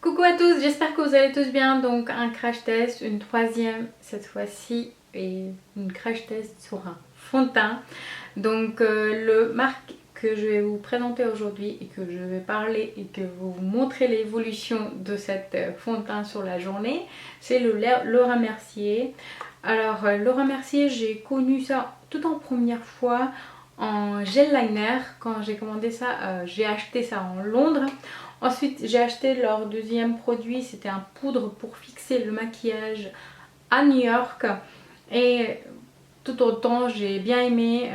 Coucou à tous, j'espère que vous allez tous bien. Donc un crash test, une troisième cette fois-ci et une crash test sur un fond de teint. Donc le marque que je vais vous présenter aujourd'hui et que je vais parler et que vous montrer l'évolution de cette fond de teint sur la journée, c'est le Laura Mercier. Alors Laura Mercier, j'ai connu ça tout en première fois en gel liner quand j'ai commandé ça, j'ai acheté ça en Londres. Ensuite, j'ai acheté leur deuxième produit, c'était un poudre pour fixer le maquillage à New York. Et tout autant, j'ai bien aimé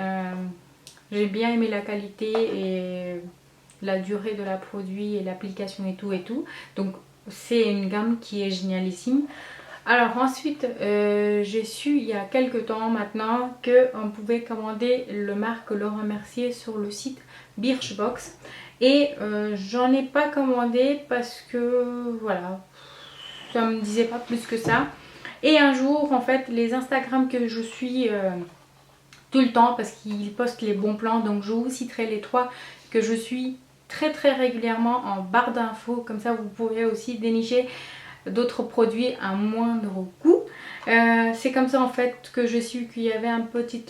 la qualité et la durée de la produit et l'application et tout et tout. Donc, c'est une gamme qui est génialissime. Alors ensuite, j'ai su il y a quelques temps maintenant qu'on pouvait commander le marque Laura Mercier sur le site Birchbox. Et j'en ai pas commandé parce que voilà, ça me disait pas plus que ça. Et un jour, en fait, les Instagram que je suis tout le temps parce qu'ils postent les bons plans, donc je vous citerai les trois que je suis très régulièrement en barre d'infos. Comme ça, vous pourrez aussi dénicher d'autres produits à moindre coût. C'est comme ça en fait que j'ai su qu'il y avait un petit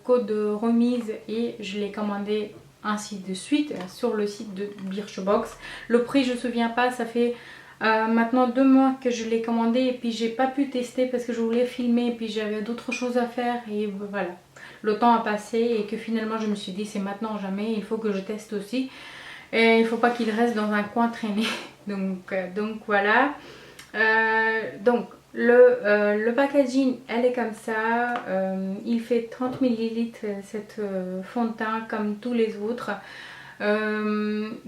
code de remise et je l'ai commandé ainsi de suite sur le site de Birchbox. Le prix je ne me souviens pas, ça fait maintenant 2 mois que je l'ai commandé et puis j'ai pas pu tester parce que je voulais filmer et puis j'avais d'autres choses à faire et voilà. Le temps a passé et que finalement je me suis dit c'est maintenant ou jamais, il faut que je teste aussi. Et il ne faut pas qu'il reste dans un coin traîné. Donc voilà. Donc le packaging elle est comme ça, il fait 30 ml cette fond de teint comme tous les autres.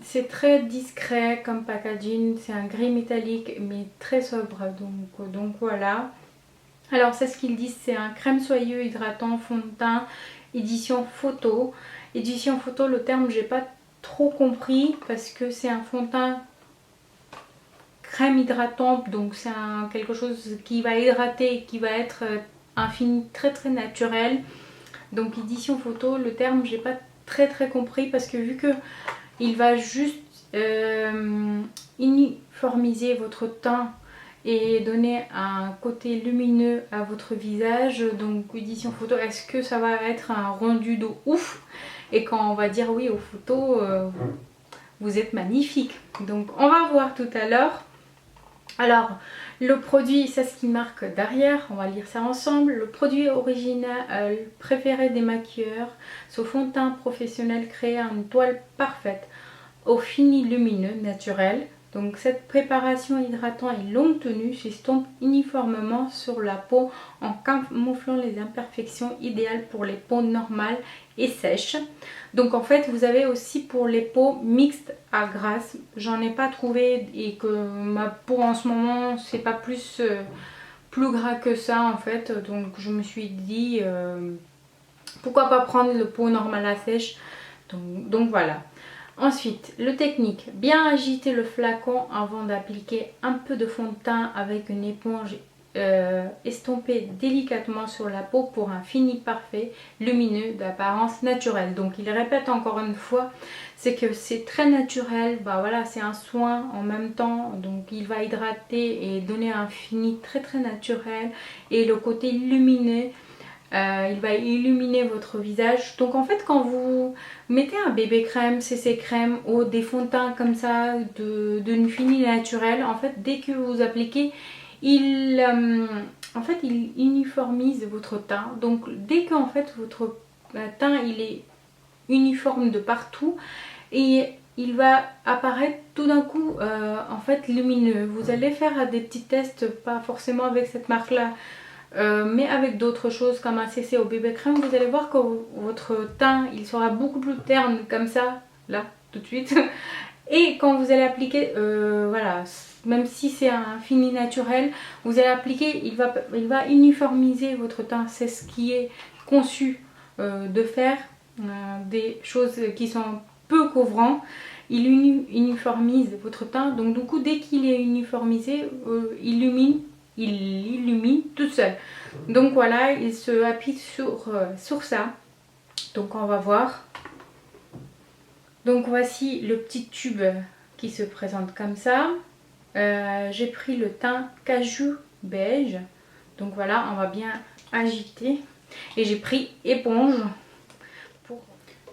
C'est très discret comme packaging, c'est un gris métallique mais très sobre, donc voilà. Alors c'est ce qu'ils disent, c'est un crème soyeux hydratant fond de teint édition photo. Édition photo, le terme j'ai pas trop compris parce que c'est un fond de teint crème hydratante, donc c'est quelque chose qui va hydrater et qui va être un fini très naturel. Donc édition photo, le terme j'ai pas très compris parce que vu que il va juste uniformiser votre teint et donner un côté lumineux à votre visage, donc édition photo, est-ce que ça va être un rendu de ouf? Et quand on va dire oui aux photos, vous êtes magnifique. Donc on va voir tout à l'heure. Alors, le produit, c'est ce qui marque derrière, on va lire ça ensemble. Le produit original préféré des maquilleurs, ce fond de teint professionnel créé à une toile parfaite, au fini lumineux, naturel. Donc cette préparation hydratant et longue tenue s'estompe uniformément sur la peau en camouflant les imperfections idéales pour les peaux normales et sèches. Donc en fait vous avez aussi pour les peaux mixtes à grasse. J'en ai pas trouvé et que ma peau en ce moment c'est pas plus gras que ça en fait. Donc je me suis dit pourquoi pas prendre le peau normale à sèche. Donc voilà. Ensuite, le technique, bien agiter le flacon avant d'appliquer un peu de fond de teint avec une éponge estompée délicatement sur la peau pour un fini parfait, lumineux, d'apparence naturelle. Donc il répète encore une fois, c'est que c'est très naturel, bah voilà, c'est un soin en même temps, donc il va hydrater et donner un fini très naturel et le côté lumineux. Il va illuminer votre visage. Donc en fait quand vous mettez un bébé crème, CC crème ou des fonds de teint comme ça d'une fini naturelle, en fait dès que vous appliquez, il uniformise votre teint. Donc dès qu'en fait votre teint il est uniforme de partout et il va apparaître tout d'un coup en fait lumineux. Vous allez faire des petits tests, pas forcément avec cette marque là, mais avec d'autres choses comme un CC au bébé crème, vous allez voir que votre teint il sera beaucoup plus terne comme ça, là, tout de suite. Et quand vous allez appliquer, voilà, même si c'est un fini naturel, vous allez appliquer, il va uniformiser votre teint. C'est ce qui est conçu de faire, des choses qui sont peu couvrants. Il uniformise votre teint, donc du coup dès qu'il est uniformisé, il illumine tout seul. Donc voilà, il se appuie sur ça. Donc on va voir. Donc voici le petit tube qui se présente comme ça. J'ai pris le teint cajou beige. Donc voilà, on va bien agiter. Et j'ai pris éponge.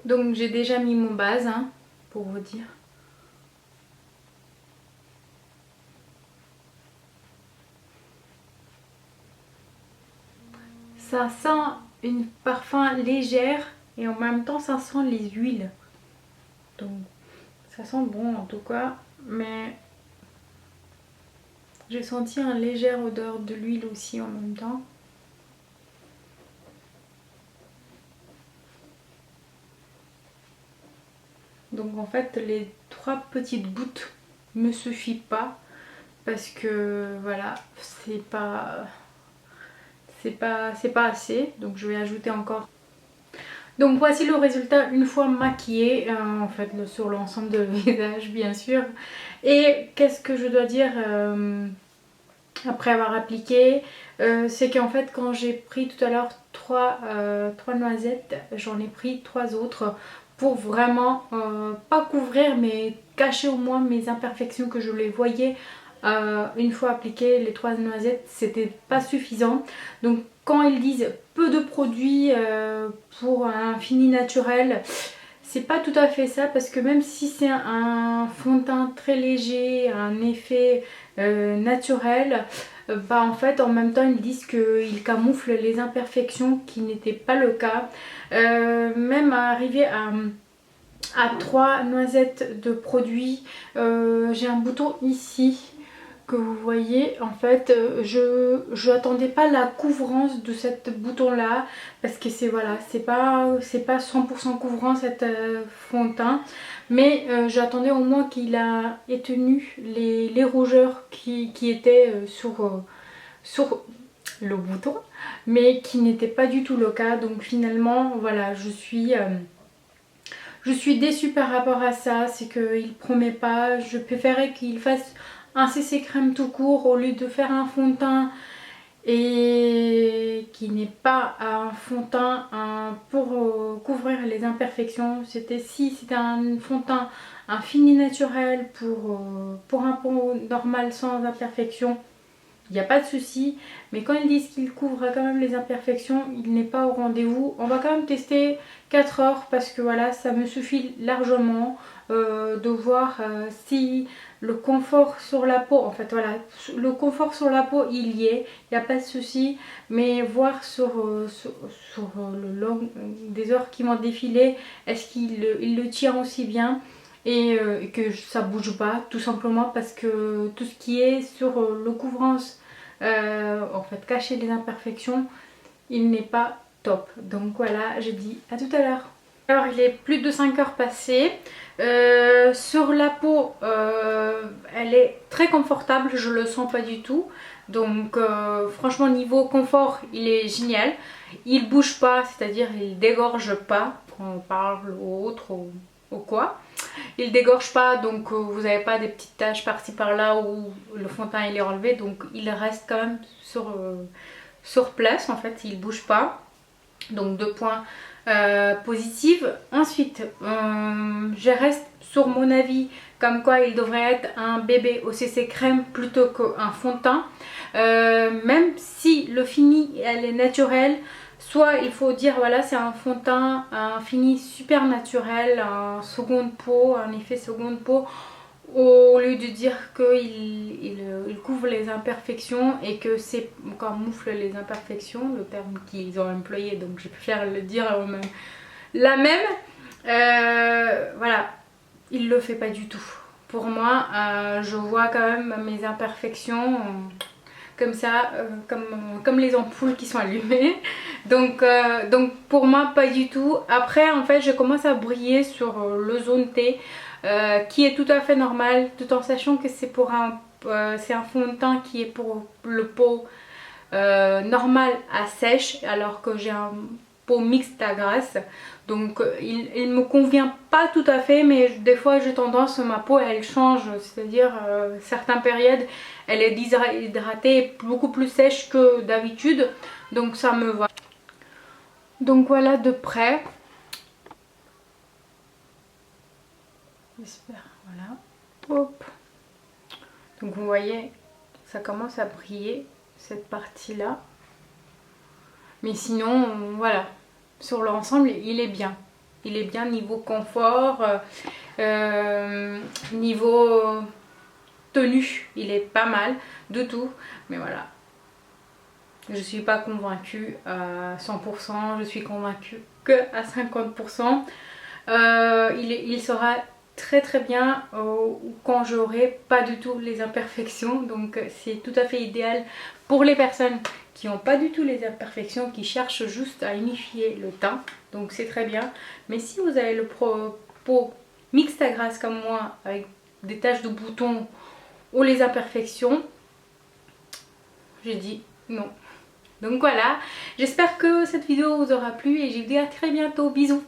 Donc j'ai déjà mis mon base, hein, pour vous dire. Ça sent une parfum légère et en même temps ça sent les huiles. Donc ça sent bon en tout cas, mais j'ai senti une légère odeur de l'huile aussi en même temps. Donc en fait les 3 petites gouttes me suffisent pas parce que voilà, c'est pas assez, donc je vais ajouter encore. Donc voici le résultat une fois maquillée, en fait sur l'ensemble de visage bien sûr. Et qu'est-ce que je dois dire après avoir appliqué, c'est qu'en fait quand j'ai pris tout à l'heure 3 noisettes, j'en ai pris 3 autres pour vraiment pas couvrir mais cacher au moins mes imperfections que je les voyais. Une fois appliqué les 3 noisettes, c'était pas suffisant. Donc quand ils disent peu de produits pour un fini naturel, c'est pas tout à fait ça, parce que même si c'est un fond de teint très léger, un effet naturel, bah en fait en même temps ils disent qu'il camoufle les imperfections, qui n'était pas le cas. Même arrivé à 3 noisettes de produit, j'ai un bouton ici que vous voyez. En fait je n'attendais pas la couvrance de cette bouton là, parce que c'est voilà, c'est pas 100% couvrant cette fond de teint, mais j'attendais au moins qu'il a étenu les rougeurs qui étaient sur le bouton, mais qui n'était pas du tout le cas. Donc finalement voilà, je suis déçue par rapport à ça. C'est qu'il promet pas. Je préférais qu'il fasse un CC crème tout court au lieu de faire un fond de teint et qui n'est pas un fond de teint pour couvrir les imperfections. Si c'était un fond de teint, un fini naturel pour un peau normal sans imperfection, il n'y a pas de souci. Mais quand ils disent qu'ils couvrent quand même les imperfections, il n'est pas au rendez-vous. On va quand même tester 4 heures parce que voilà, ça me suffit largement de voir si le confort sur la peau, en fait voilà, le confort sur la peau il y est, il n'y a pas de souci. Mais voir sur le long des heures qui vont défiler, est-ce qu'il le tient aussi bien et que ça bouge pas, tout simplement parce que tout ce qui est sur le couvrance, en fait cacher les imperfections, il n'est pas top. Donc voilà, je dis à tout à l'heure. Alors il est plus de 5 heures passées. Sur la peau, elle est très confortable, je le sens pas du tout. Donc franchement niveau confort il est génial. Il bouge pas, c'est-à-dire il dégorge pas quand on parle ou autre ou quoi. Il dégorge pas, donc vous n'avez pas des petites taches par-ci par-là où le fond de teint il est enlevé. Donc il reste quand même sur place, en fait il bouge pas. Donc 2 points positifs. Ensuite je reste sur mon avis comme quoi il devrait être un bébé au CC crème plutôt qu'un fond de teint. Même si le fini elle est naturelle, soit il faut dire voilà c'est un fond de teint, un fini super naturel, un seconde peau, un effet seconde peau, au lieu de dire qu'il couvre les imperfections et que c'est camoufle les imperfections, le terme qu'ils ont employé, donc je préfère le dire même la même. Voilà, il le fait pas du tout. Pour moi, je vois quand même mes imperfections comme ça, comme les ampoules qui sont allumées. Donc pour moi pas du tout. Après en fait je commence à briller sur le zone T, qui est tout à fait normal, tout en sachant que c'est un fond de teint qui est pour le peau normal à sèche, alors que j'ai un peau mixte à grasse. Donc il me convient pas tout à fait, mais des fois j'ai tendance, ma peau elle change, c'est-à-dire certaines périodes elle est déshydratée, beaucoup plus sèche que d'habitude, donc ça me va. Donc voilà de près. J'espère, voilà. Hop. Donc vous voyez, ça commence à briller cette partie là. Mais sinon voilà, sur l'ensemble il est bien. Il est bien niveau confort, niveau tenue, il est pas mal de tout. Mais voilà, je suis pas convaincue à 100%, je suis convaincue que à 50%. Il sera très très bien quand j'aurai pas du tout les imperfections. Donc c'est tout à fait idéal pour les personnes qui n'ont pas du tout les imperfections, qui cherchent juste à unifier le teint. Donc c'est très bien. Mais si vous avez le peau mixte à grasse comme moi, avec des taches de boutons ou les imperfections, j'ai dit non. Donc voilà, j'espère que cette vidéo vous aura plu et je vous dis à très bientôt. Bisous.